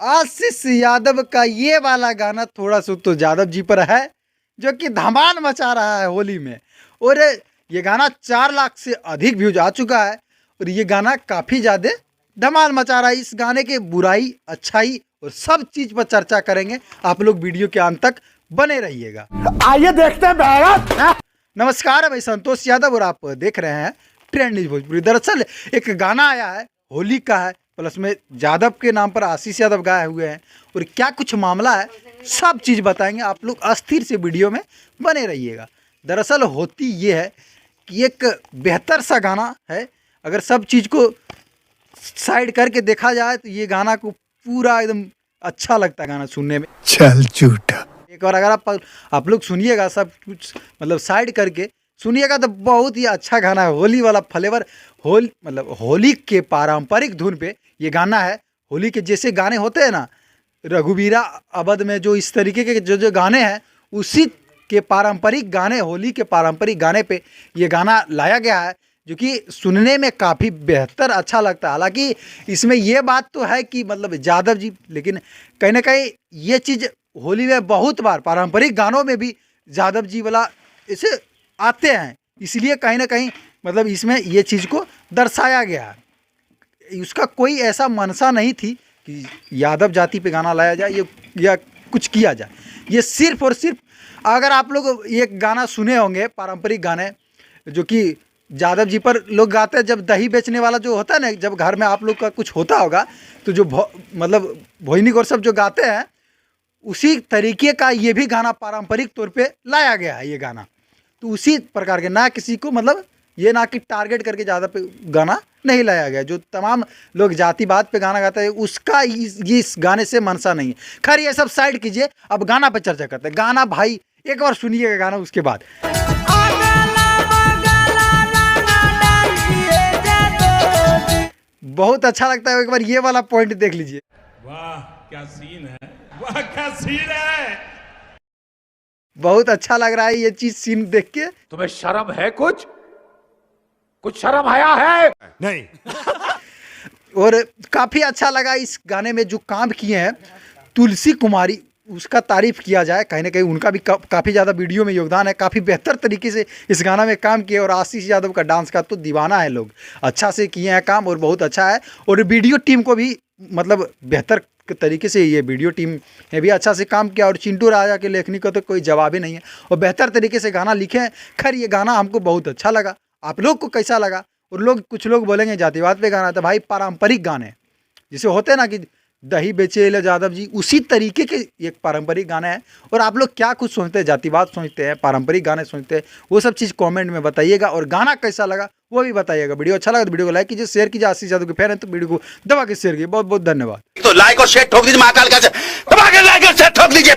आशीष यादव का ये वाला गाना थोड़ा सा तो यादव जी पर है, जो कि धमाल मचा रहा है होली में। और ये गाना 4 लाख से अधिक व्यूज आ चुका है और ये गाना काफ़ी ज़्यादा धमाल मचा रहा है। इस गाने के बुराई अच्छाई और सब चीज़ पर चर्चा करेंगे। आप लोग वीडियो के अंत तक बने रहिएगा। आइए देखते हैं। नमस्कार, मैं संतोष यादव और आप देख रहे हैं ट्रेंड न्यूज भोजपुरी। दरअसल एक गाना आया है, होली का है, प्लस में यादव के नाम पर आशीष यादव गाए हुए हैं और क्या कुछ मामला है सब चीज़ बताएंगे। आप लोग अस्थिर से वीडियो में बने रहिएगा। दरअसल होती ये है कि एक बेहतर सा गाना है, अगर सब चीज़ को साइड करके देखा जाए तो ये गाना को पूरा एकदम अच्छा लगता है गाना सुनने में। चल झूठा। एक बार अगर आप लोग सुनिएगा, सब कुछ मतलब साइड करके सुनिएगा तो बहुत ही अच्छा गाना है। होली वाला फ्लेवर, होली के पारंपरिक धुन पे ये गाना है। होली के जैसे गाने होते हैं ना, रघुवीरा अवध में जो इस तरीके के जो गाने हैं, उसी के पारंपरिक गाने, होली के पारंपरिक गाने पे ये गाना लाया गया है, जो कि सुनने में काफ़ी बेहतर अच्छा लगता है। हालांकि इसमें ये बात तो है कि मतलब यादव जी, लेकिन कहीं ना कहीं ये चीज़ होली में बहुत बार पारंपरिक गानों में भी यादव जी वाला ऐसे आते हैं, इसलिए कहीं ना कहीं मतलब इसमें ये चीज़ को दर्शाया गया है। उसका कोई ऐसा मनसा नहीं थी कि यादव जाति पे गाना लाया जाए या कुछ किया जाए। ये सिर्फ और सिर्फ, अगर आप लोग ये गाना सुने होंगे पारंपरिक गाने जो कि यादव जी पर लोग गाते हैं, जब दही बेचने वाला जो होता है ना, जब घर में आप लोग का कुछ होता होगा तो जो मतलब भोजनी और सब जो गाते हैं, उसी तरीके का ये भी गाना पारंपरिक तौर पे लाया गया है ये गाना। तो उसी प्रकार के, ना किसी को मतलब ये ना कि टारगेट करके ज़्यादा पे गाना नहीं लाया गया। जो तमाम लोग जातिवाद पे गाना गाते हैं उसका इस गाने से मनसा नहीं है। खैर ये सब साइड कीजिए, अब गाना पे चर्चा करते हैं। गाना भाई एक बार सुनिएगा गाना, उसके बाद बहुत अच्छा लगता है। एक बार ये वाला पॉइंट देख लीजिए। वाह क्या सीन है, वाह क्या सीन है। बहुत अच्छा लग रहा है ये चीज सीन देख के। तुम्हें शर्म है? कुछ शर्म आया है? नहीं। और काफ़ी अच्छा लगा इस गाने में जो काम किए हैं तुलसी कुमारी, उसका तारीफ किया जाए। कहीं ना कहीं उनका भी काफ़ी ज़्यादा वीडियो में योगदान है। काफ़ी बेहतर तरीके से इस गाना में काम किए और आशीष यादव का डांस का तो दीवाना है लोग, अच्छा से किए हैं काम और बहुत अच्छा है। और वीडियो टीम को भी मतलब बेहतर तरीके से ये वीडियो टीम ने भी अच्छा से काम किया और चिंटू राजा के लेखनी का तो कोई जवाब ही नहीं है और बेहतर तरीके से गाना लिखे हैं। खैर ये गाना हमको बहुत अच्छा लगा, आप लोग को कैसा लगा? और कुछ लोग बोलेंगे जातिवाद पे गाना, तो भाई पारंपरिक गाने जैसे होते हैं ना कि दही बेचे ले यादव जी, उसी तरीके के एक पारंपरिक गाना है। और आप लोग क्या कुछ सोचते हैं, जातिवाद सोचते हैं, पारंपरिक गाने सोचते हैं, वो सब चीज़ कमेंट में बताइएगा। और गाना कैसा लगा वो भी बताइएगा। वीडियो अच्छा लगा तो वीडियो को लाइक कीजिए, शेयर कीजिए। आशीष यादव के फैन है तो वीडियो को दबा के शेयर कीजिए। बहुत बहुत धन्यवाद। तो लाइक और शेयर ठोक दीजिए, महाकाल का दबा के लाइक और शेयर ठोक दीजिए।